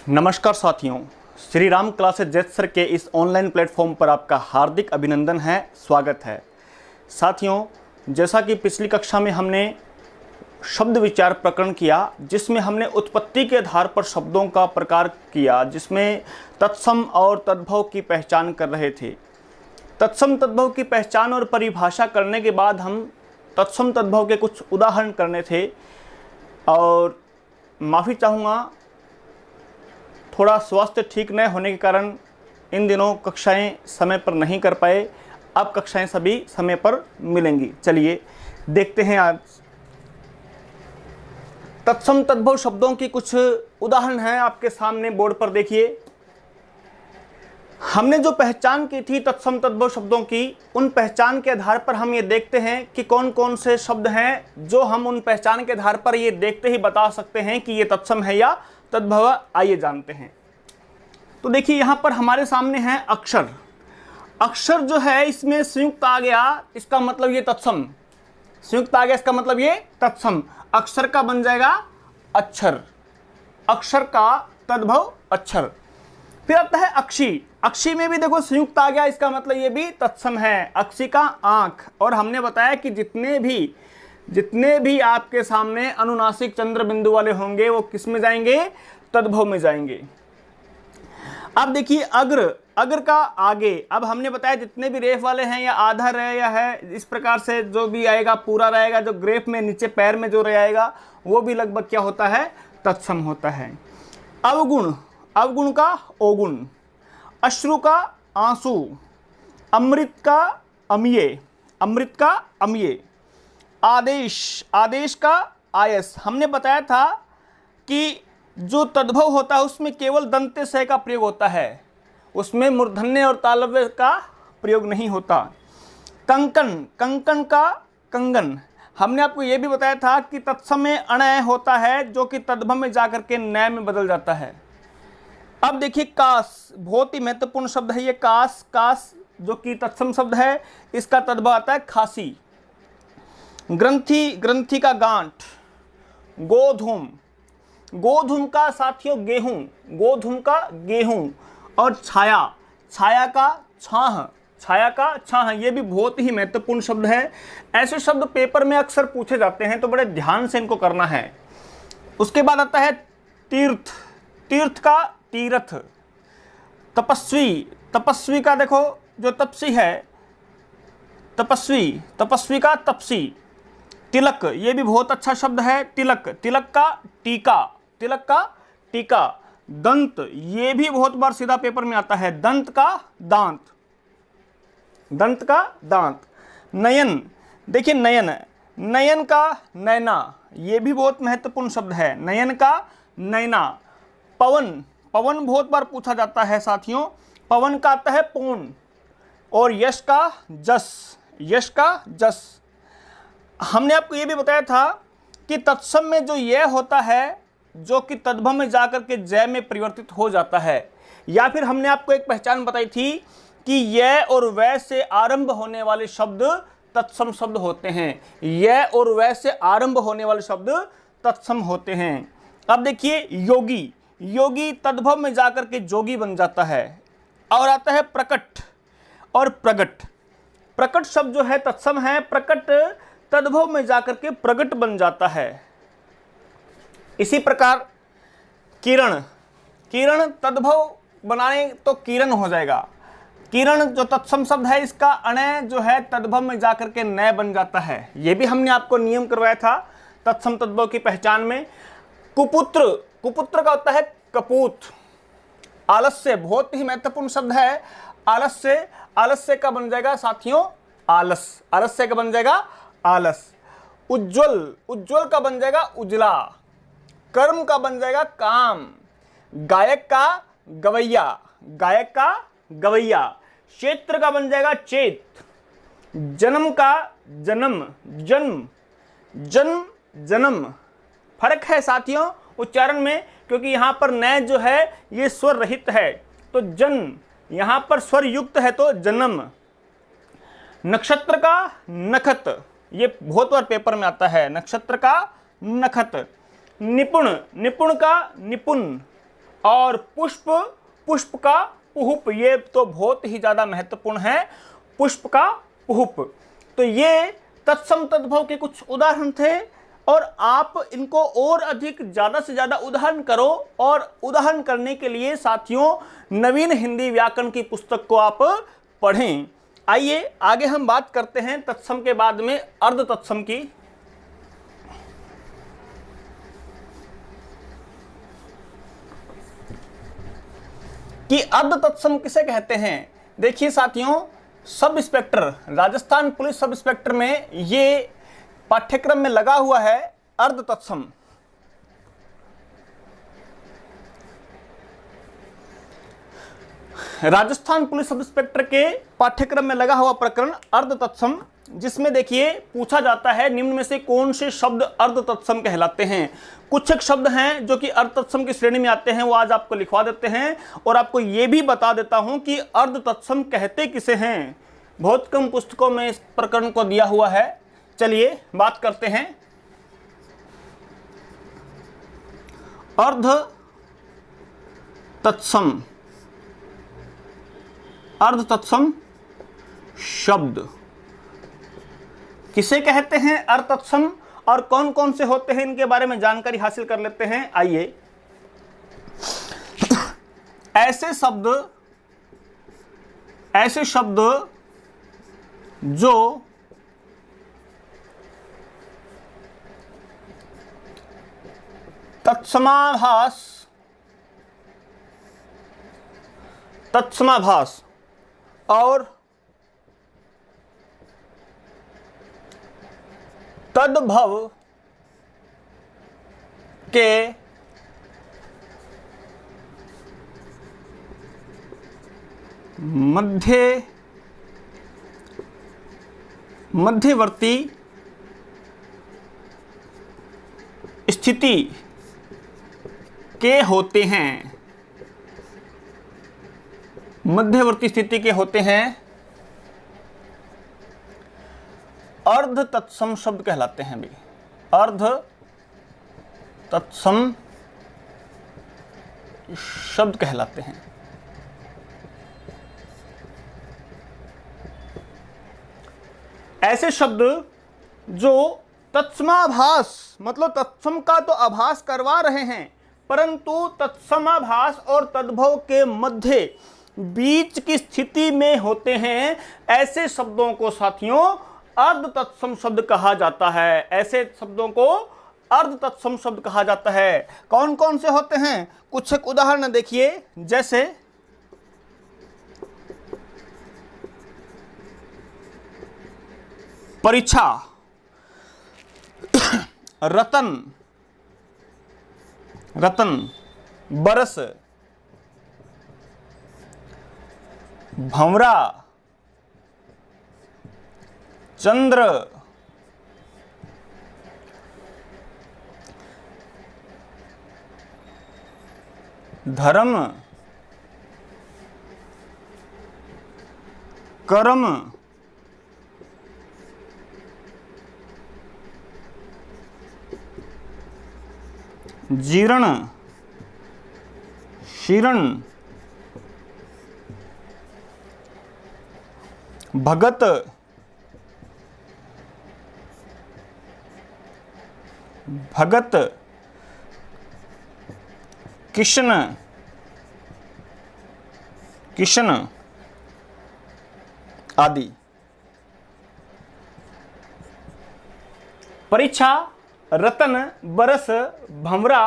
नमस्कार साथियों, Shri Ram classes jet sir के इस ऑनलाइन प्लेटफॉर्म पर आपका हार्दिक अभिनंदन है, स्वागत है। साथियों, जैसा कि पिछली कक्षा में हमने शब्द विचार प्रकरण किया, जिसमें हमने उत्पत्ति के आधार पर शब्दों का प्रकार किया, जिसमें तत्सम और तद्भव की पहचान कर रहे थे। तत्सम तद्भव की पहचान और परिभाषा करने के बाद हम तत्सम तद्भव के कुछ उदाहरण करने थे। और माफ़ी चाहूँगा, थोड़ा स्वास्थ्य ठीक न होने के कारण इन दिनों कक्षाएं समय पर नहीं कर पाए। अब कक्षाएं सभी समय पर मिलेंगी। चलिए देखते हैं आज तत्सम तद्भव शब्दों की कुछ उदाहरण हैं आपके सामने बोर्ड पर। देखिए, हमने जो पहचान की थी तत्सम तद्भव शब्दों की, उन पहचान के आधार पर हम ये देखते हैं कि कौन कौन से शब्द हैं जो हम उन पहचान के आधार पर ये देखते ही बता सकते हैं कि ये तत्सम है या तद्भव। आइए जानते हैं। तो देखिए, यहाँ पर हमारे सामने है अक्षर। अक्षर जो है, इसमें संयुक्त आ गया, इसका मतलब ये तत्सम। संयुक्त आ गया, इसका मतलब ये तत्सम। अक्षर का बन जाएगा अक्षर, अक्षर का तद्भव अक्षर। फिर आता है अक्षी। अक्षी में भी देखो संयुक्त आ गया, इसका मतलब ये भी तत्सम है। अक्षी का आंख। और हमने बताया कि जितने भी आपके सामने अनुनासिक चंद्र बिंदु वाले होंगे वो किस में जाएंगे? तद्भव में जाएंगे। अब देखिए, अग्र। अग्र का आगे। अब हमने बताया जितने भी रेफ वाले हैं, या आधा रहे या है, इस प्रकार से जो भी आएगा पूरा रहेगा। जो ग्रेफ में नीचे पैर में जो रहेगा वो भी लगभग क्या होता है? तत्सम होता है। अवगुण। अवगुण का ओगुण। अश्रु का आंसू। अमृत का अम्ये। अमृत का अम्ये। आदेश। आदेश का आयस। हमने बताया था कि जो तद्भव होता है उसमें केवल दंत्य स का प्रयोग होता है, उसमें मूर्धन्य और तालव्य का प्रयोग नहीं होता। कंकन। कंकन का कंगन। हमने आपको यह भी बताया था कि तत्सम में अणय होता है जो कि तद्भव में जाकर के नय में बदल जाता है। अब देखिए, कास। बहुत ही महत्वपूर्ण शब्द है ये कास। कास जो कि तत्सम शब्द है, इसका तद्भव आता है खासी। ग्रंथि। ग्रंथि का गांठ। गोधूम। गोधूम का साथियों गेहूं। गोधूम का गेहूं। और छाया। छाया का छाह। छाया का छाह। ये भी बहुत ही महत्वपूर्ण शब्द है। ऐसे शब्द पेपर में अक्सर पूछे जाते हैं, तो बड़े ध्यान से इनको करना है। उसके बाद आता है तीर्थ। तीर्थ का तीर्थ। तपस्वी। तपस्वी का देखो जो तपसी है, तपस्वी। तपस्वी का तपसी। तिलक। ये भी बहुत अच्छा शब्द है, तिलक। तिलक का टीका। तिलक का टीका। दंत। ये भी बहुत बार सीधा पेपर में आता है, दंत का दांत। दंत का दांत। नयन। देखिए, नयन। नयन का नैना। ये भी बहुत महत्वपूर्ण शब्द है, नयन का नैना। पवन। पवन बहुत बार पूछा जाता है साथियों। पवन का आता है पौन। और यश का जस। यश का जस। हमने आपको ये भी बताया था कि तत्सम में जो यह होता है, जो कि तद्भव में जाकर के जय में परिवर्तित हो जाता है। या फिर हमने आपको एक पहचान बताई थी कि यह और वह से आरंभ होने वाले शब्द तत्सम शब्द होते हैं। यह और वह से आरंभ होने वाले शब्द तत्सम होते हैं। अब देखिए, योगी। योगी तद्भव में जाकर के जोगी बन जाता है। और आता है प्रकट और प्रगट। प्रकट शब्द जो है तत्सम है, प्रकट तद्भव में जाकर के प्रगट बन जाता है। इसी प्रकार किरण। किरण तद्भव बनाए तो किरण हो जाएगा। किरण जो तत्सम शब्द है, इसका अणय जो है तद्भव में जाकर के नय बन जाता है। यह भी हमने आपको नियम करवाया था तत्सम तद्भव की पहचान में। कुपुत्र। कुपुत्र का होता है कपूत। आलस्य। बहुत ही महत्वपूर्ण शब्द है, आलस्य। आलस्य का बन जाएगा साथियों आलस। आलस्य का बन जाएगा आलस। उज्ज्वल। उज्ज्वल का बन जाएगा उजला। कर्म का बन जाएगा काम। गायक का गवैया। गायक का गवैया। क्षेत्र का बन जाएगा चेत। जन्म का जन्म। जन्म। जन्म जन्म। फर्क है साथियों उच्चारण में, क्योंकि यहां पर नय जो है ये स्वर रहित है, तो जन्म। यहां पर स्वर युक्त है तो जन्म। नक्षत्र का नखत। ये बहुत बार पेपर में आता है, नक्षत्र का नखत। निपुण। निपुण का निपुण। और पुष्प, पुष्प का पुष्प, ये तो बहुत ही ज्यादा महत्वपूर्ण है, पुष्प का पुष्प। तो ये तत्सम तद्भव के कुछ उदाहरण थे, और आप इनको और अधिक ज्यादा से ज्यादा उदाहरण करो, और उदाहरण करने के लिए साथियों नवीन हिंदी व्याकरण की पुस्तक को आप पढ़ें। आइए आगे हम बात करते हैं तत्सम के बाद में अर्ध तत्सम की। कि अर्ध तत्सम किसे कहते हैं। देखिए साथियों, sub inspector, Rajasthan police sub inspector में ये पाठ्यक्रम में लगा हुआ है अर्ध तत्सम। राजस्थान पुलिस सब इंस्पेक्टर के पाठ्यक्रम में लगा हुआ प्रकरण अर्ध तत्सम, जिसमें देखिए पूछा जाता है निम्न में से कौन से शब्द अर्ध तत्सम कहलाते हैं। कुछ एक शब्द हैं जो कि अर्ध तत्सम की श्रेणी में आते हैं, वो आज आपको लिखवा देते हैं, और आपको ये भी बता देता हूं कि अर्ध तत्सम कहते किसे हैं। बहुत कम पुस्तकों में इस प्रकरण को दिया हुआ है। चलिए बात करते हैं। अर्ध तत्सम, अर्ध तत्सम शब्द किसे कहते हैं, अर्ध तत्सम, और कौन कौन से होते हैं, इनके बारे में जानकारी हासिल कर लेते हैं। आइए, ऐसे शब्द जो तत्समाभास और तद्भव के मध्यवर्ती स्थिति के होते हैं, मध्यवर्ती स्थिति के होते हैं, अर्ध तत्सम शब्द कहलाते हैं भी। अर्ध तत्सम शब्द कहलाते हैं। ऐसे शब्द जो तत्समाभास, मतलब तत्सम का तो आभास करवा रहे हैं, परंतु तत्समाभास और तद्भव के मध्य बीच की स्थिति में होते हैं, ऐसे शब्दों को साथियों अर्ध तत्सम शब्द कहा जाता है। ऐसे शब्दों को अर्ध तत्सम शब्द कहा जाता है। कौन कौन से होते हैं, कुछ एक उदाहरण देखिए। जैसे परीक्षा, रतन, बरस, भंवरा, चंद्र, धर्म, कर्म, जीर्ण, शीर्ण, भगत, किशन आदि। परीक्षा, रतन, बरस, भंवरा,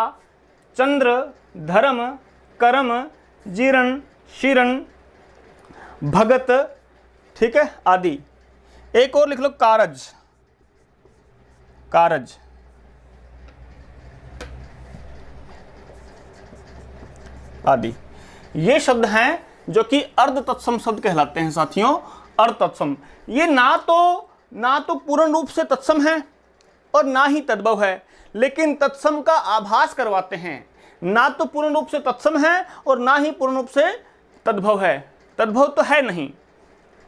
चंद्र, धर्म, कर्म, जीर्ण, शीर्ण, भगत, ठीक है, आदि। एक और लिख लो, कारज आदि। ये शब्द हैं जो कि अर्ध तत्सम शब्द कहलाते हैं साथियों। अर्ध तत्सम ये ना तो पूर्ण रूप से तत्सम है और ना ही तद्भव है, लेकिन तत्सम का आभास करवाते हैं। ना तो पूर्ण रूप से तत्सम है और ना ही पूर्ण रूप से तद्भव है, तद्भव तो है नहीं,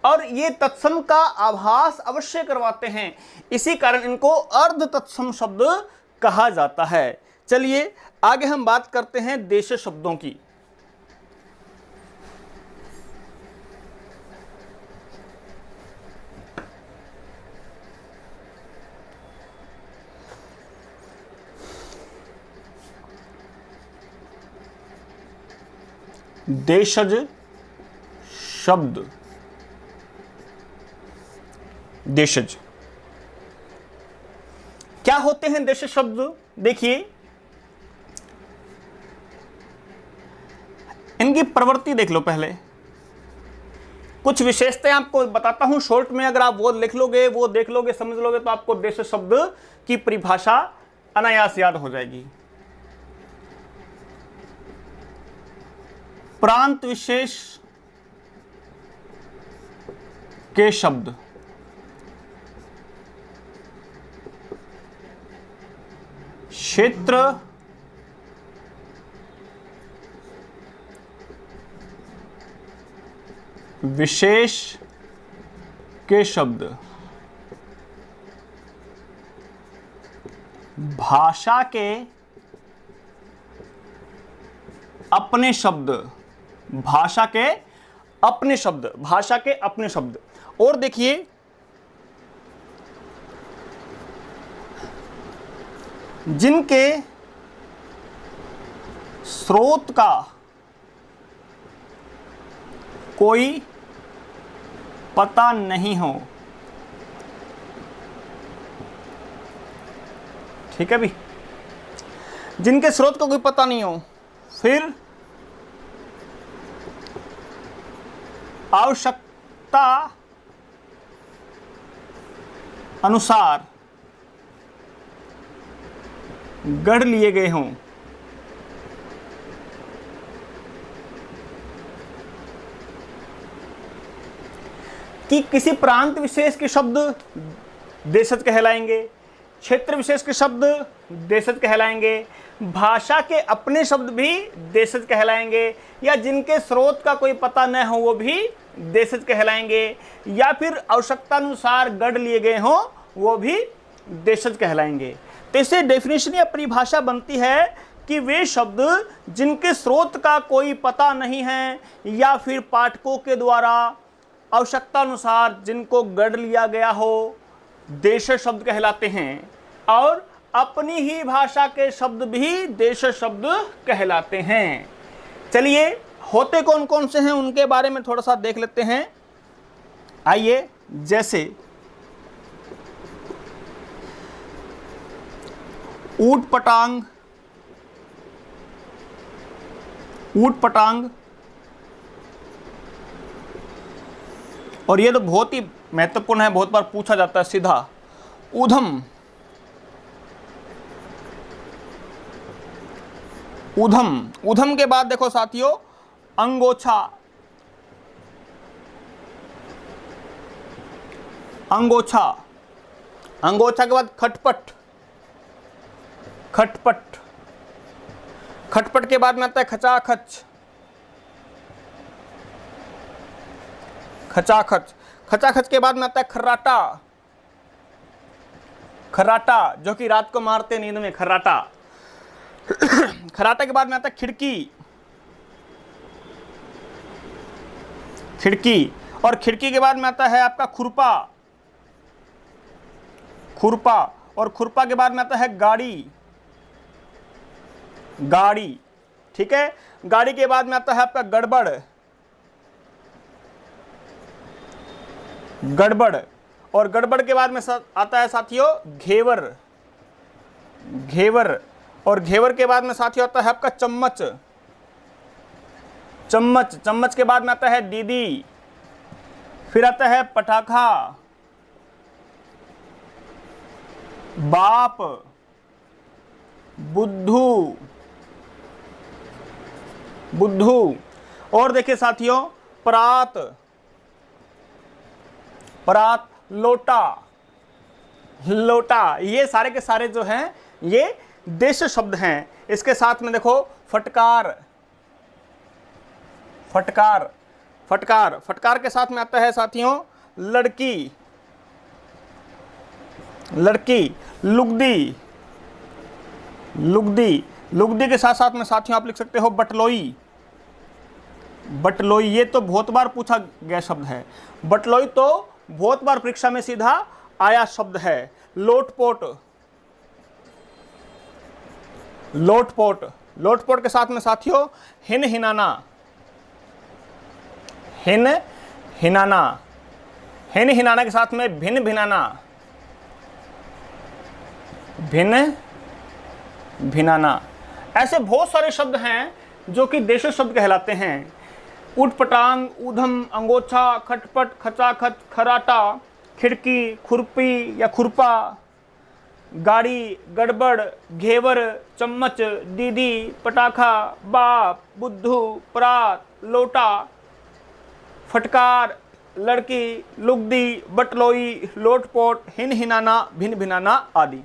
और ये तत्सम का आभास अवश्य करवाते हैं। इसी कारण इनको अर्ध तत्सम शब्द कहा जाता है। चलिए आगे हम बात करते हैं देश शब्दों की। देशज शब्द, देशज क्या होते हैं देशज शब्द? देखिए इनकी प्रवृत्ति देख लो। पहले कुछ विशेषताएं आपको बताता हूं शॉर्ट में, अगर आप वो लिख लोगे, वो देख लोगे, समझ लोगे तो आपको देशज शब्द की परिभाषा अनायास याद हो जाएगी। प्रांत विशेष के शब्द, क्षेत्र विशेष के शब्द, भाषा के अपने शब्द, भाषा के अपने शब्द, भाषा के अपने शब्द। और देखिए जिनके स्रोत का कोई पता नहीं हो, ठीक है भी, जिनके स्रोत का कोई पता नहीं हो, फिर आवश्यकता अनुसार गढ़ लिए गए हों, कि किसी प्रांत विशेष के शब्द देशज कहलाएंगे, क्षेत्र विशेष के शब्द देशज कहलाएंगे, भाषा के अपने शब्द भी देशज कहलाएंगे, या जिनके स्रोत का कोई पता न हो वो भी देशज कहलाएंगे, या फिर आवश्यकतानुसार गढ़ लिए गए हों वो भी देशज कहलाएंगे। तो इससे डेफिनेशन या परिभाषा बनती है कि वे शब्द जिनके स्रोत का कोई पता नहीं है या फिर पाठकों के द्वारा आवश्यकतानुसार जिनको गढ़ लिया गया हो, देशज शब्द कहलाते हैं। और अपनी ही भाषा के शब्द भी देशज शब्द कहलाते हैं। चलिए होते कौन कौन से हैं उनके बारे में थोड़ा सा देख लेते हैं। आइए, जैसे ऊट पटांग, ऊट पटांग, और ये तो बहुत ही महत्वपूर्ण है, बहुत बार पूछा जाता है सीधा। ऊधम, ऊधम, ऊधम के बाद देखो साथियों अंगोछा, अंगोछा, अंगोछा के बाद खटपट, खटपट, खटपट के बाद में आता है खचाखच, खचाखच, खचाखच के बाद में आता है खर्राटा, खर्राटा जो कि रात को मारते नींद में, खर्राटा। खर्राटा के बाद में आता है खिड़की, खिड़की, और खिड़की के बाद में आता है आपका खुरपा, खुरपा, और खुरपा के बाद में आता है गाड़ी, गाड़ी, ठीक है। गाड़ी के बाद में आता है आपका गड़बड़, गड़बड़, और गड़बड़ के बाद में आता है साथियों घेवर, घेवर, और घेवर के बाद में साथियों आता है आपका चम्मच, चम्मच, चम्मच के बाद में आता है दीदी, फिर आता है पटाखा, बाप, बुद्धू, बुद्धू, और देखिए साथियों परात, परात, लोटा, लोटा, ये सारे के सारे जो हैं ये देश शब्द हैं। इसके साथ में देखो फटकार, फटकार, फटकार, फटकार के साथ में आता है साथियों लड़की, लड़की, लुगदी, लुगदी, लुगदी के साथ साथ में साथियों आप लिख सकते हो बटलोई। बटलोई ये तो बहुत बार पूछा गया शब्द है, बटलोई तो बहुत बार परीक्षा में सीधा आया शब्द है। लोटपोट, लोटपोट, लोटपोट के साथ में साथियों हिन हिनाना, हिन हिनाना, हिन हिनाना के साथ में भिन भिनाना, भिन भिनाना। ऐसे बहुत सारे शब्द हैं जो कि देशज शब्द कहलाते हैं। उटपटांग, ऊधम, अंगोछा, खटपट, खचाखच, खराटा, खिड़की, खुरपी या खुरपा, गाड़ी, गड़बड़, घेवर, चम्मच, दीदी, पटाखा, बाप, बुद्धू, परात, लोटा, फटकार, लड़की, लुगदी, बटलोई, लोटपोट, हिन हिनाना, भिन भिनाना आदि।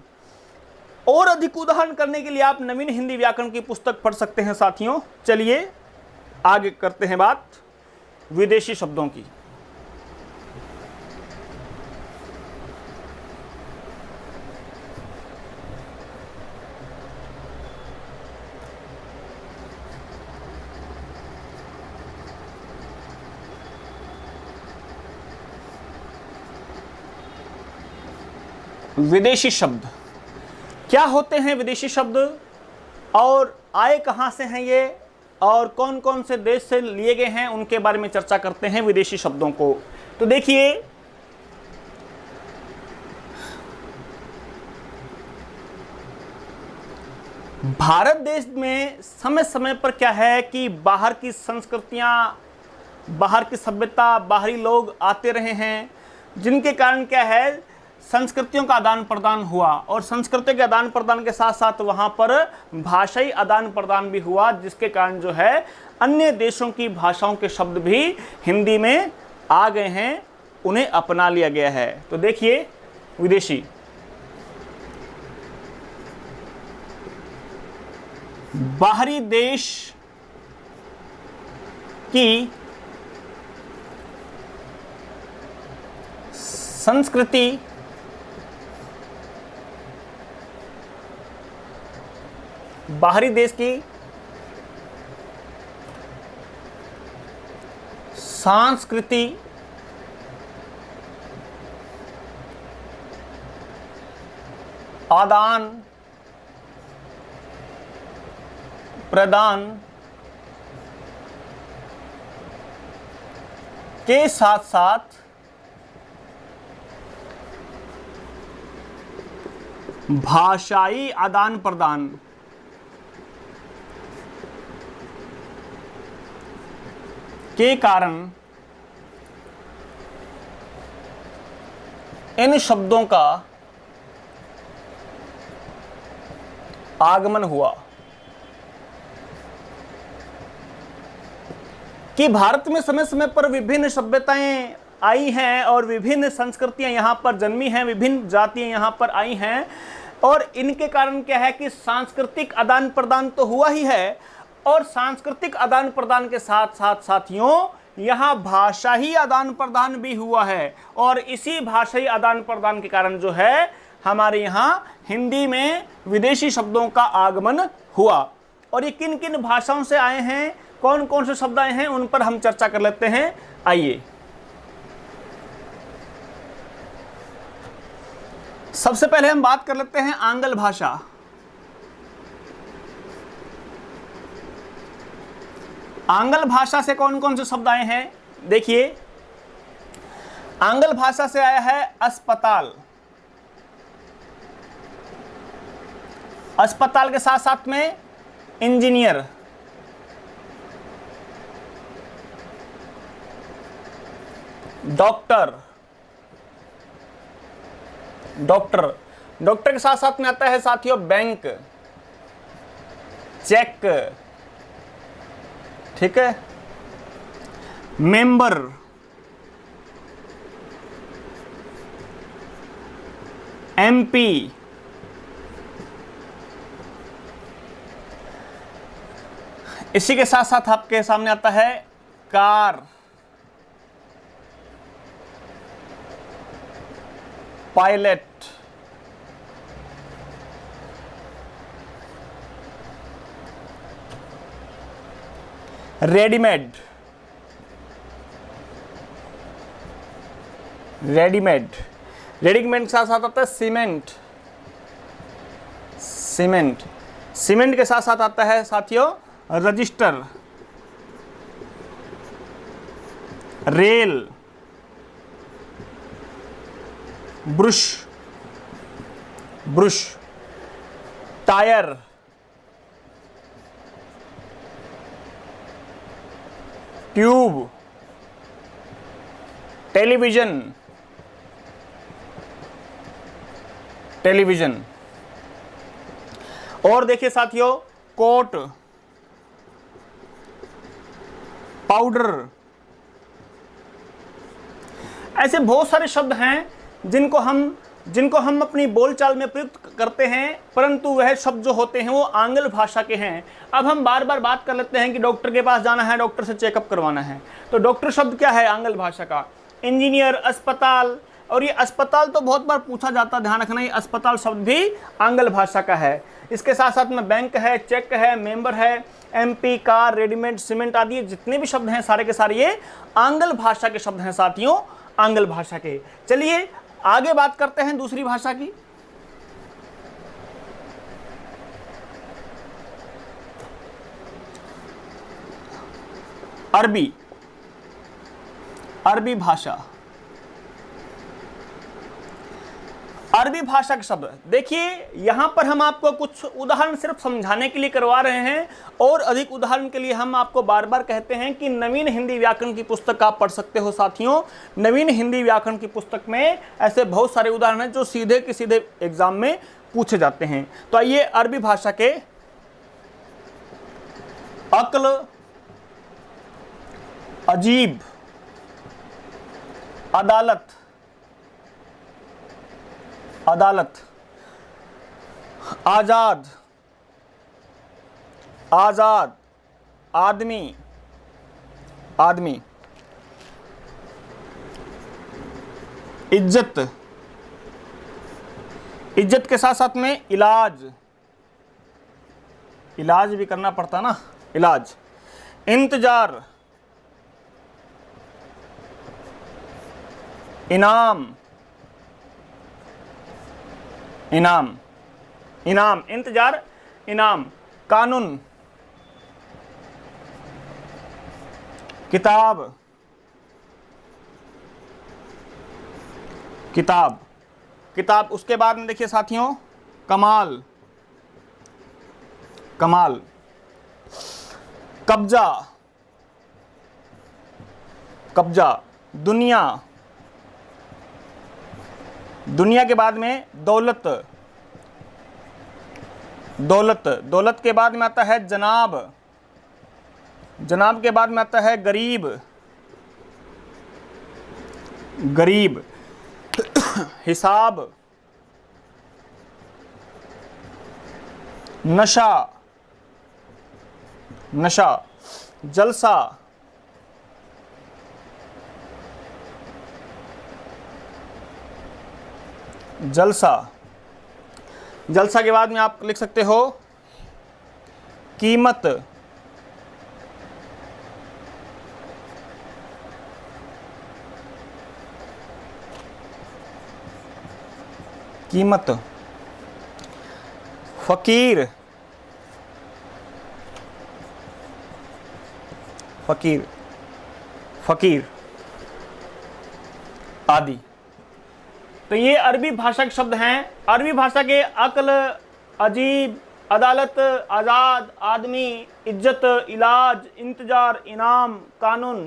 और अधिक उदाहरण करने के लिए आप नवीन हिंदी व्याकरण की पुस्तक पढ़ सकते हैं साथियों। चलिए आगे करते हैं बात विदेशी शब्दों की। विदेशी शब्द क्या होते हैं? विदेशी शब्द और आए कहां से हैं ये, और कौन कौन से देश से लिए गए हैं, उनके बारे में चर्चा करते हैं विदेशी शब्दों को। तो देखिए, भारत देश में समय समय पर क्या है कि बाहर की संस्कृतियां, बाहर की सभ्यता, बाहरी लोग आते रहे हैं, जिनके कारण क्या है संस्कृतियों का आदान प्रदान हुआ, और संस्कृति के आदान प्रदान के साथ साथ वहां पर भाषाई आदान प्रदान भी हुआ, जिसके कारण जो है अन्य देशों की भाषाओं के शब्द भी हिंदी में आ गए हैं, उन्हें अपना लिया गया है। तो देखिए, विदेशी, बाहरी देश की संस्कृति, बाहरी देश की संस्कृति, आदान प्रदान के साथ साथ भाषाई आदान प्रदान के कारण इन शब्दों का आगमन हुआ। कि भारत में समय समय पर विभिन्न सभ्यताएं आई हैं और विभिन्न संस्कृतियां यहां पर जन्मी हैं, विभिन्न जातियां यहां पर आई हैं, और इनके कारण क्या है कि सांस्कृतिक आदान प्रदान तो हुआ ही है, और सांस्कृतिक आदान प्रदान के साथ साथ साथियों यहाँ भाषाई आदान प्रदान भी हुआ है, और इसी भाषाई आदान प्रदान के कारण जो है हमारे यहाँ हिंदी में विदेशी शब्दों का आगमन हुआ। और ये किन किन भाषाओं से आए हैं, कौन कौन से शब्द आए हैं, उन पर हम चर्चा कर लेते हैं। आइए, सबसे पहले हम बात कर लेते हैं आंग्ल भाषा। आंग्ल भाषा से कौन कौन से शब्द आए हैं? देखिए, आंग्ल भाषा से आया है अस्पताल, अस्पताल के साथ साथ में इंजीनियर, डॉक्टर, डॉक्टर, डॉक्टर के साथ साथ में आता है साथियों बैंक, चेक, ठीक है, मेंबर, एमपी, इसी के साथ साथ आपके सामने आता है car, pilot, readymade, readymade, readymade के साथ साथ आता है सीमेंट, सीमेंट, सीमेंट के साथ साथ आता है साथियों register, rail, brush, brush, tyre, tube, television, television. और देखिए साथियों कोट, पाउडर, ऐसे बहुत सारे शब्द हैं जिनको हम अपनी बोलचाल में प्रयुक्त करते हैं, परंतु वह शब्द जो होते हैं वो आंग्ल भाषा के हैं। अब हम बार बार बात कर लेते हैं कि डॉक्टर के पास जाना है, डॉक्टर से चेकअप करवाना है, तो डॉक्टर शब्द क्या है आंग्ल भाषा का? इंजीनियर, अस्पताल, और ये अस्पताल तो बहुत बार पूछा जाता है, ध्यान रखना ये अस्पताल शब्द भी आंग्ल भाषा का है। इसके साथ साथ में बैंक है, चेक है, मेंबर है, एमपी, कार, रेडीमेड, सीमेंट आदि जितने भी शब्द हैं सारे के सारे ये आंग्ल भाषा के शब्द हैं साथियों, आंग्ल भाषा के। चलिए आगे बात करते हैं दूसरी भाषा की। अरबी, अरबी भाषा, अरबी भाषा के शब्द देखिए, यहां पर हम आपको कुछ उदाहरण सिर्फ समझाने के लिए करवा रहे हैं, और अधिक उदाहरण के लिए हम आपको बार बार कहते हैं कि नवीन हिंदी व्याकरण की पुस्तक आप पढ़ सकते हो साथियों। नवीन हिंदी व्याकरण की पुस्तक में ऐसे बहुत सारे उदाहरण हैं जो सीधे के सीधे एग्जाम में पूछे जाते हैं। तो आइए अरबी भाषा के अक्ल, अजीब, अदालत, अदालत, आजाद, आजाद, आदमी, आदमी, इज्जत, इज्जत के साथ साथ में इलाज, इलाज भी करना पड़ता ना, इलाज, इंतजार, इनाम, इनाम, इनाम, इंतजार, इनाम, कानून, किताब, किताब, किताब। उसके बाद में देखिए साथियों कमाल, कमाल, कब्जा, कब्जा, दुनिया, दुनिया के बाद में दौलत, दौलत, दौलत के बाद में आता है जनाब, जनाब के बाद में आता है गरीब, गरीब, हिसाब, नशा, नशा, जलसा, जलसा, जलसा के बाद में आप लिख सकते हो कीमत, कीमत, फकीर, फकीर, फकीर आदि। तो ये अरबी भाषा के शब्द हैं। अरबी भाषा के अक्ल, अजीब, अदालत, आज़ाद, आदमी, इज्जत, इलाज, इंतजार, इनाम, कानून,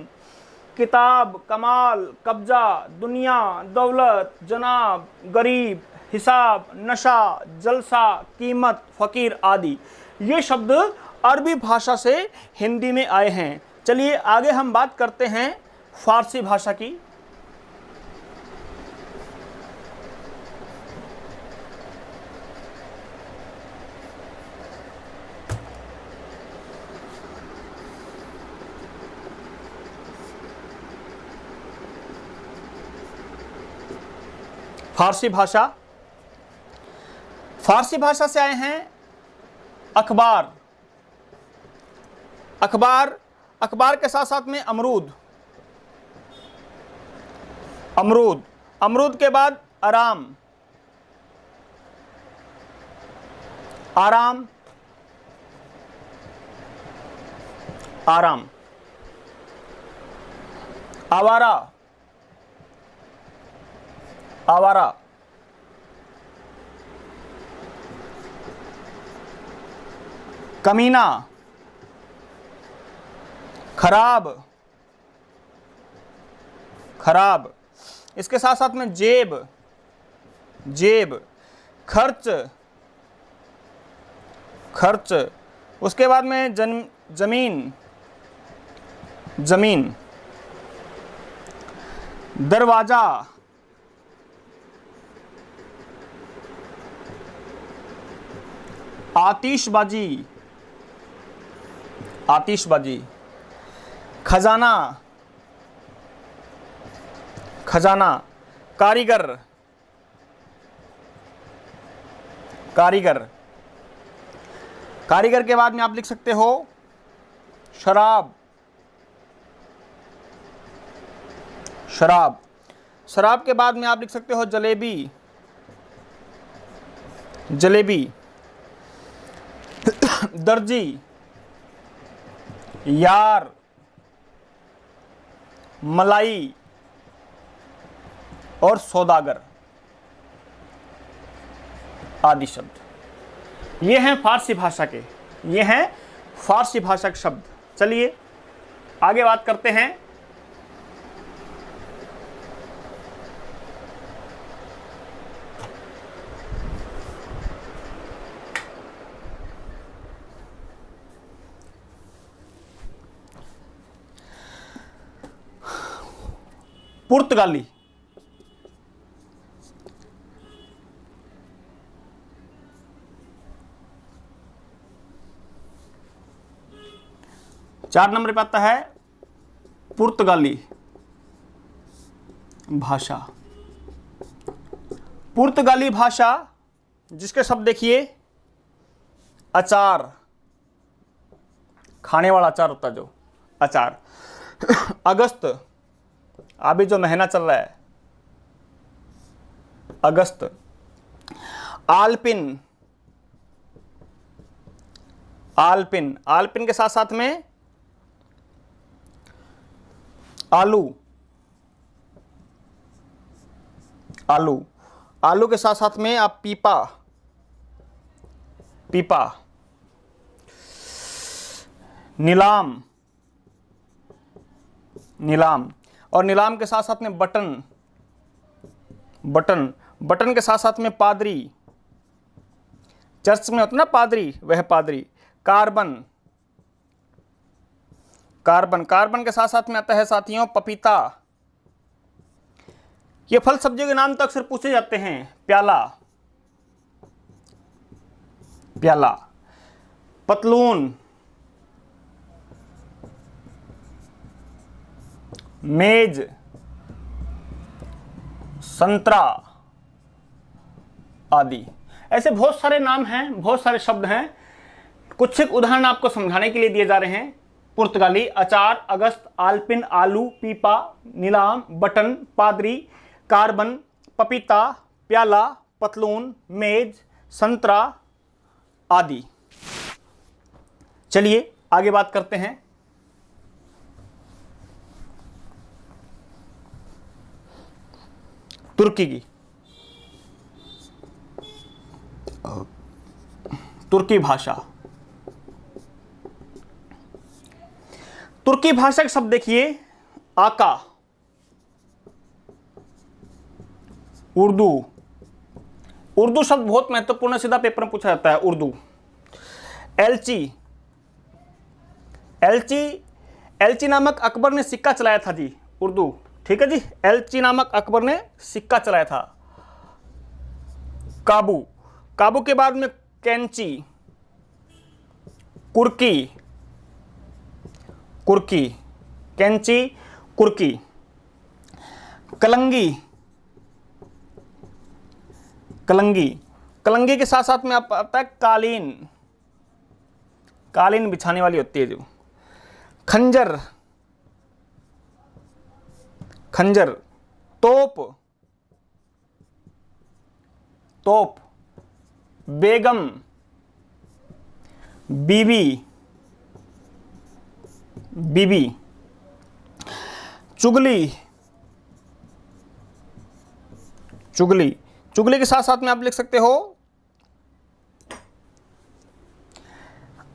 किताब, कमाल, कब्जा, दुनिया, दौलत, जनाब, गरीब, हिसाब, नशा, जलसा, कीमत, फकीर आदि ये शब्द अरबी भाषा से हिंदी में आए हैं। चलिए आगे हम बात करते हैं फारसी भाषा की। फारसी भाषा, फारसी भाषा से आए हैं अखबार, अखबार, अखबार के साथ साथ में अमरूद, अमरूद, अमरूद के बाद आराम, आराम, आराम, आवारा, आवारा, कमीना, खराब, खराब, इसके साथ साथ में जेब, जेब, खर्च, खर्च, उसके बाद में जमीन, जमीन, दरवाजा, आतिशबाजी, आतिशबाजी, खजाना, खजाना, कारीगर, कारीगर, कारीगर के बाद में आप लिख सकते हो शराब, शराब, शराब के बाद में आप लिख सकते हो जलेबी, जलेबी, दर्जी, यार, मलाई और सौदागर आदि शब्द। ये हैं फारसी भाषा के, ये हैं फारसी भाषा के शब्द। चलिए आगे बात करते हैं पुर्तगाली। चार नंबर पे आता है पुर्तगाली भाषा। पुर्तगाली भाषा जिसके शब्द देखिए अचार, खाने वाला अचार होता है जो अचार, अगस्त, अभी जो महीना चल रहा है अगस्त, आलपिन, आलपिन, आलपिन के साथ साथ में आलू, आलू, आलू के साथ साथ में आप पीपा, पीपा, नीलाम, नीलाम, और नीलाम के साथ साथ में बटन, बटन, बटन के साथ साथ में पादरी, चर्च में होता ना पादरी, वह पादरी, कार्बन, कार्बन, कार्बन के साथ साथ में आता है साथियों पपीता। ये फल सब्जियों के नाम तो अक्सर पूछे जाते हैं। प्याला, प्याला, पतलून, मेज, संतरा आदि। ऐसे बहुत सारे नाम हैं, बहुत सारे शब्द हैं। कुछ एक उदाहरण आपको समझाने के लिए दिए जा रहे हैं। पुर्तगाली, अचार, अगस्त, आलपिन, आलू, पीपा, नीलाम, बटन, पादरी, कार्बन, पपीता, प्याला, पतलून, मेज, संतरा आदि। चलिए आगे बात करते हैं तुर्की की। तुर्की भाषा, तुर्की भाषा के शब्द देखिए आका, उर्दू, उर्दू शब्द बहुत महत्वपूर्ण है, सीधा पेपर में पूछा जाता है उर्दू। एलची, एलची, एलची नामक अकबर ने सिक्का चलाया था जी, उर्दू, ठीक है जी। एलची नामक अकबर ने सिक्का चलाया था। काबू, काबू के बाद में कैंची, कुर्की, कुर्की, कैंची, कुर्की, कलंगी, कलंगी, कलंगी के साथ साथ में आता है कालीन, कालीन बिछाने वाली होती है जो, खंजर, खंजर। तोप, तोप। बेगम, बीबी, बीबी। चुगली, चुगली। चुगली के साथ साथ में आप लिख सकते हो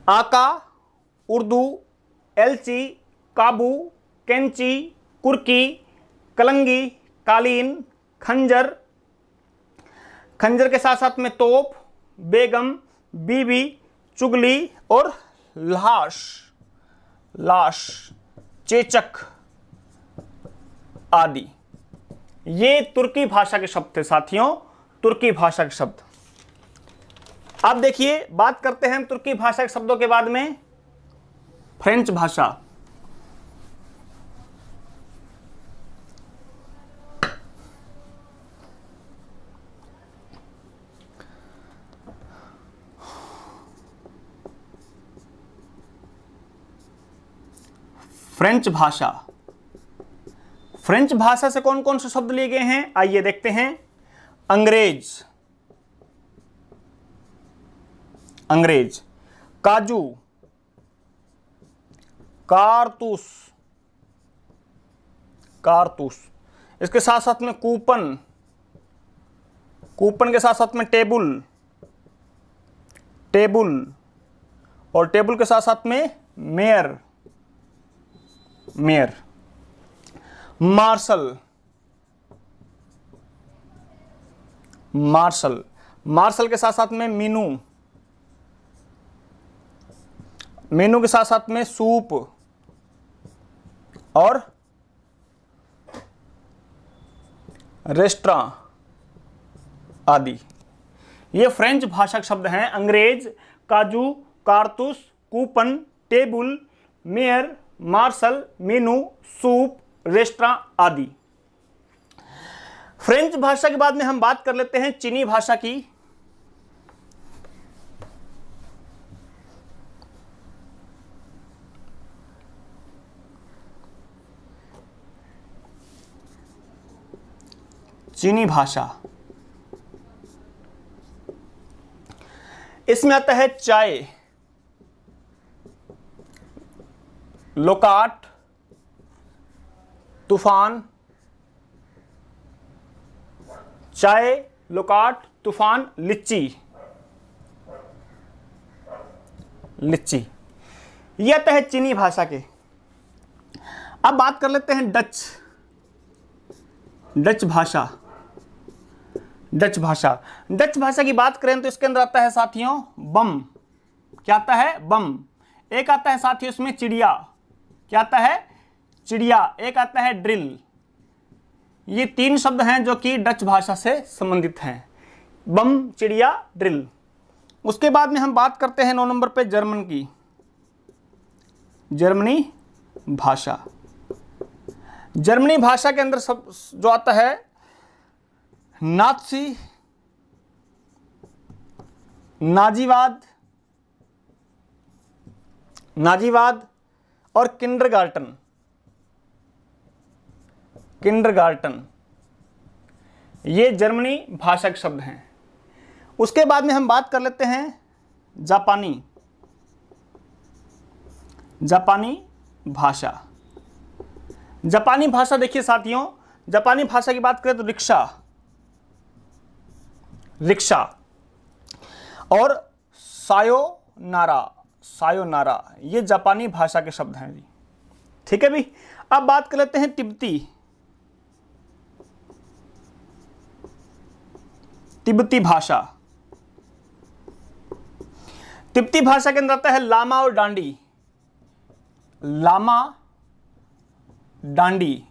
आका, उर्दू, एलची, काबू, कैंची, कुर्की, कलंगी, कालीन, खंजर। खंजर के साथ साथ में तोप, बेगम, बीबी, चुगली और लाश, लाश, चेचक आदि। ये तुर्की भाषा के शब्द थे साथियों, तुर्की भाषा के शब्द। अब देखिए, बात करते हैं हम तुर्की भाषा के शब्दों के बाद में फ्रेंच भाषा। फ्रेंच भाषा। फ्रेंच भाषा से कौन कौन से शब्द लिए गए हैं, आइए देखते हैं। अंग्रेज, अंग्रेज। काजू, कारतूस, कारतूस। इसके साथ साथ में कूपन, कूपन के साथ साथ में टेबुल, टेबुल। और टेबुल के साथ साथ में mayor, mayor. Marshal, marshal. Marshal के साथ साथ में मीनू, मेनू के साथ साथ में सूप और रेस्टोरेंट आदि। ये फ्रेंच भाषा के शब्द हैं। अंग्रेज, काजू, कारतूस, coupon, table, mayor, marshal, menu, soup, restaurant आदि। फ्रेंच भाषा के बाद में हम बात कर लेते हैं चीनी भाषा की। चीनी भाषा, इसमें आता है चाय, लोकाट, तूफान। चाय, लोकाट, तूफान, लिच्ची, लिच्ची। यह आता है चीनी भाषा के। अब बात कर लेते हैं डच, डच भाषा। डच भाषा, डच भाषा की बात करें तो इसके अंदर आता है साथियों बम। क्या आता है? बम। एक आता है साथियों इसमें चिड़िया। क्या आता है? चिड़िया। एक आता है ड्रिल। ये तीन शब्द हैं जो कि डच भाषा से संबंधित हैं, बम, चिड़िया, ड्रिल। उसके बाद में हम बात करते हैं 9 नंबर पे जर्मन की। जर्मनी भाषा। जर्मनी भाषा के अंदर सब जो आता है नात्सी, नाजीवाद, नाजीवाद और किंडरगार्टन, किंडरगार्टन। ये जर्मनी भाषा के शब्द हैं। उसके बाद में हम बात कर लेते हैं जापानी, जापानी भाषा। जापानी भाषा देखिए साथियों, जापानी भाषा की बात करें तो रिक्शा, रिक्शा और सायोनारा, सायोनारा। ये जापानी भाषा के शब्द हैं जी। ठीक है भी। अब बात कर लेते हैं तिब्बती, तिब्बती भाषा। तिब्बती भाषा के अंदर आता है लामा और डांडी, लामा, डांडी,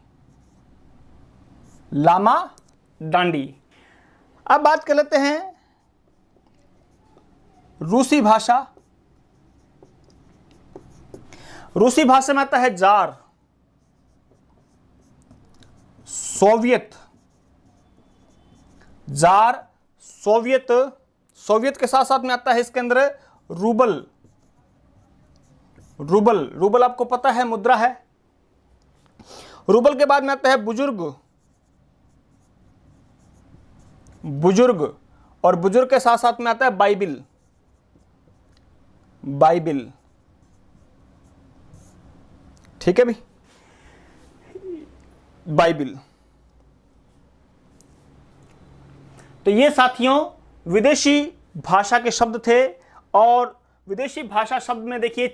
लामा, डांडी। अब बात कर लेते हैं रूसी भाषा। रूसी भाषा में आता है jar, Soviet, jar, Soviet. Soviet के साथ साथ में आता है इसके अंदर रूबल, रूबल, रूबल आपको पता है मुद्रा है। रूबल के बाद में आता है बुजुर्ग, बुजुर्ग, और बुजुर्ग के साथ साथ में आता है बाइबिल, बाइबिल। ठीक है भाई, बाइबिल। तो ये साथियों विदेशी भाषा के शब्द थे। और विदेशी भाषा शब्द में देखिए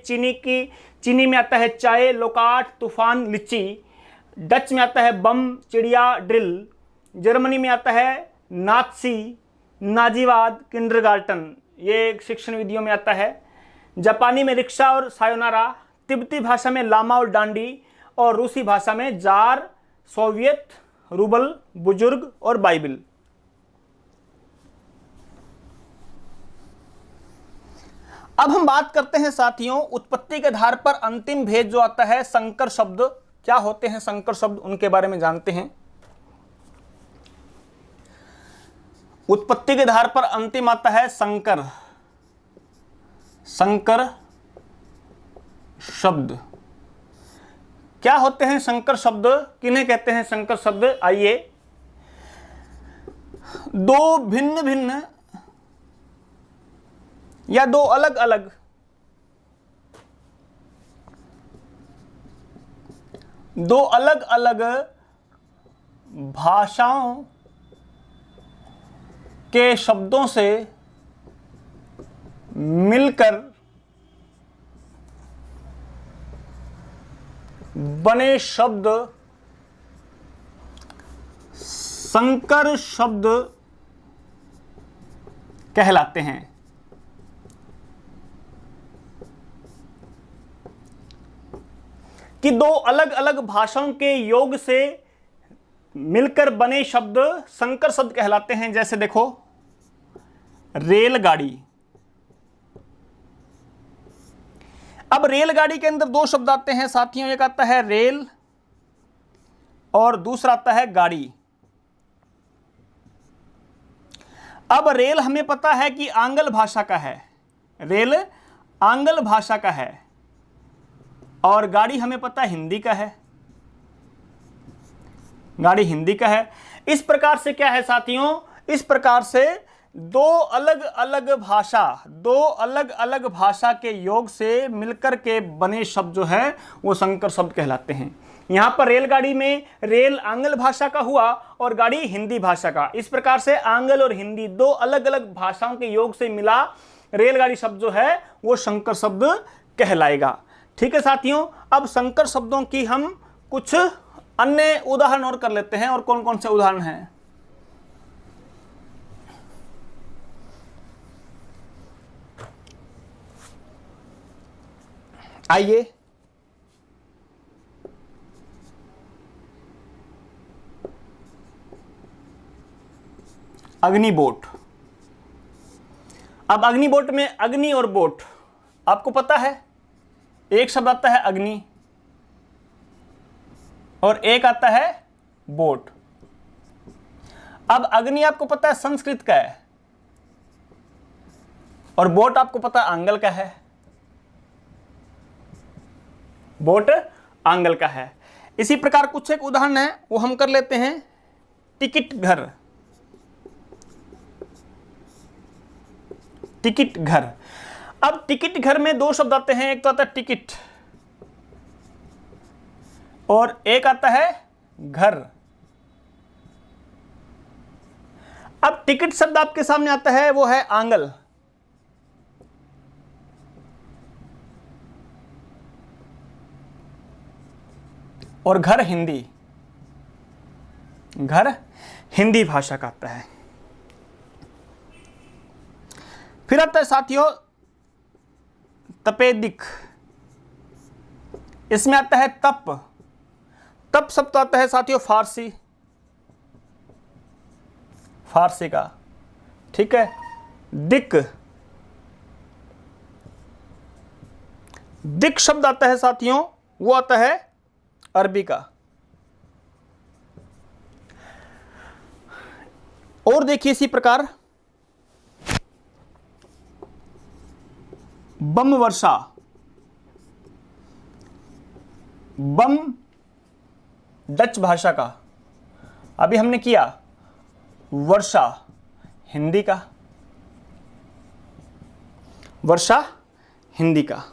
चीनी में आता है चाय, लोकाट, तूफान, लिच्ची। डच में आता है बम, चिड़िया, ड्रिल। जर्मनी में आता है नात्सी, नाजीवाद, किंडरगार्टन, ये शिक्षण विधियों में आता है। जापानी में रिक्शा और सायोनारा। तिब्बती भाषा में लामा और डांडी। और रूसी भाषा में जार, सोवियत, रूबल, बुजुर्ग और बाइबिल। अब हम बात करते हैं साथियों उत्पत्ति के आधार पर अंतिम भेद जो आता है संकर शब्द। क्या होते हैं संकर शब्द, उनके बारे में जानते हैं। उत्पत्ति के आधार पर अंतिम आता है संकर, संकर शब्द। क्या होते हैं संकर शब्द, किन्हें कहते हैं संकर शब्द? आइए, दो भिन्न भिन्न या दो अलग अलग भाषाओं के शब्दों से मिलकर बने शब्द संकर शब्द कहलाते हैं। कि दो अलग अलग भाषाओं के योग से मिलकर बने शब्द संकर शब्द कहलाते हैं। जैसे देखो रेलगाड़ी। अब रेलगाड़ी के अंदर दो शब्द आते हैं साथियों, एक आता है रेल और दूसरा आता है गाड़ी। अब रेल हमें पता है कि आंग्ल भाषा का है, रेल आंग्ल भाषा का है, और गाड़ी हमें पता है हिंदी का है, गाड़ी हिंदी का है। इस प्रकार से क्या है साथियों, इस प्रकार से दो अलग अलग भाषा के योग से मिलकर के बने शब्द जो है वो संकर शब्द कहलाते हैं। यहां पर रेलगाड़ी में रेल आंग्ल भाषा का हुआ और गाड़ी हिंदी भाषा का। इस प्रकार से आंग्ल और हिंदी दो अलग अलग भाषाओं के योग से मिला रेलगाड़ी शब्द जो है वो संकर शब्द कहलाएगा। ठीक है साथियों, अब संकर शब्दों की हम कुछ अन्य उदाहरण और कर लेते हैं। और कौन कौन से उदाहरण हैं? आइए, अग्निबोट। अब अग्निबोट में अग्नि और बोट आपको पता है, एक शब्द आता है अग्नि और एक आता है बोट। अब अग्नि आपको पता है संस्कृत का है और बोट आपको पता है आंग्ल का है, बोट आंग्ल का है। इसी प्रकार कुछ एक उदाहरण है वो हम कर लेते हैं। टिकट घर, टिकट घर। अब टिकट घर में दो शब्द आते हैं, एक तो आता है टिकट और एक आता है घर। अब टिकट शब्द आपके सामने आता है वो है आंग्ल, और घर हिंदी, घर हिंदी भाषा का आता है। फिर आता है साथियों तपेदिक। इसमें आता है तप, तप शब्द आता है साथियों फारसी, फारसी का। ठीक है, दिक, दिक शब्द आता है साथियों वो आता है अरबी का। और देखिए इसी प्रकार बम वर्षा, बम डच भाषा का, अभी हमने किया वर्षा हिंदी का, वर्षा हिंदी का।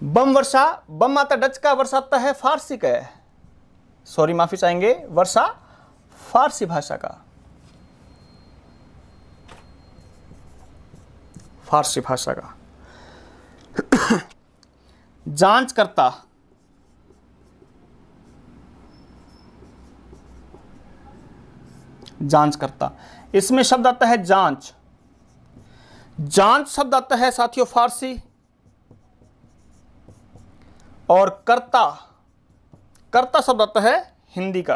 बम वर्षा, बम आता डच का, वर्षा आता है फारसी का है, सॉरी माफी चाहेंगे, वर्षा फारसी भाषा का, फारसी भाषा का। जांच करता, जांच करता, इसमें शब्द आता है जांच, जांच शब्द आता है साथियों फारसी, और कर्ता, कर्ता शब्द आता है हिंदी का,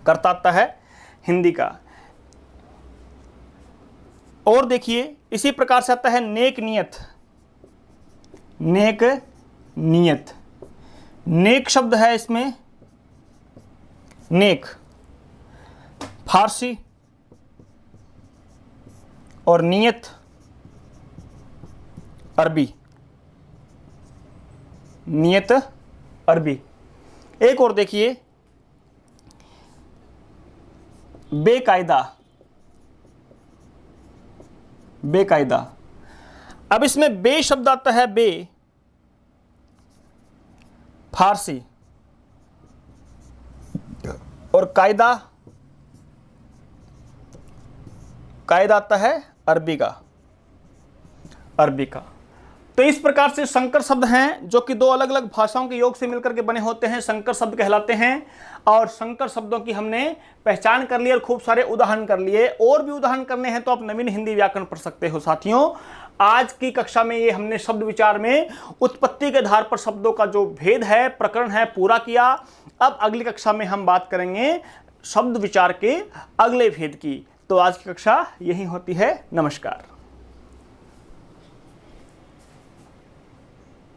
कर्ता आता है हिंदी का। और देखिए इसी प्रकार से आता है नेक नियत, नेक नियत, नेक शब्द है इसमें, नेक फारसी और नियत अरबी, नियत अरबी। एक और देखिए बेकायदा, बेकायदा, अब इसमें बे शब्द आता है, बे फारसी और कायदा, कायदा आता है अरबी का, अरबी का। तो इस प्रकार से संकर शब्द हैं जो कि दो अलग अलग भाषाओं के योग से मिलकर के बने होते हैं, संकर शब्द कहलाते हैं। और संकर शब्दों की हमने पहचान कर ली और खूब सारे उदाहरण कर लिए। और भी उदाहरण करने हैं तो आप नवीन हिंदी व्याकरण पढ़ सकते हो साथियों। आज की कक्षा में ये हमने शब्द विचार में उत्पत्ति के आधार पर शब्दों का जो भेद है, प्रकरण है, पूरा किया। अब अगली कक्षा में हम बात करेंगे शब्द विचार के अगले भेद की। तो आज की कक्षा यही होती है। नमस्कार।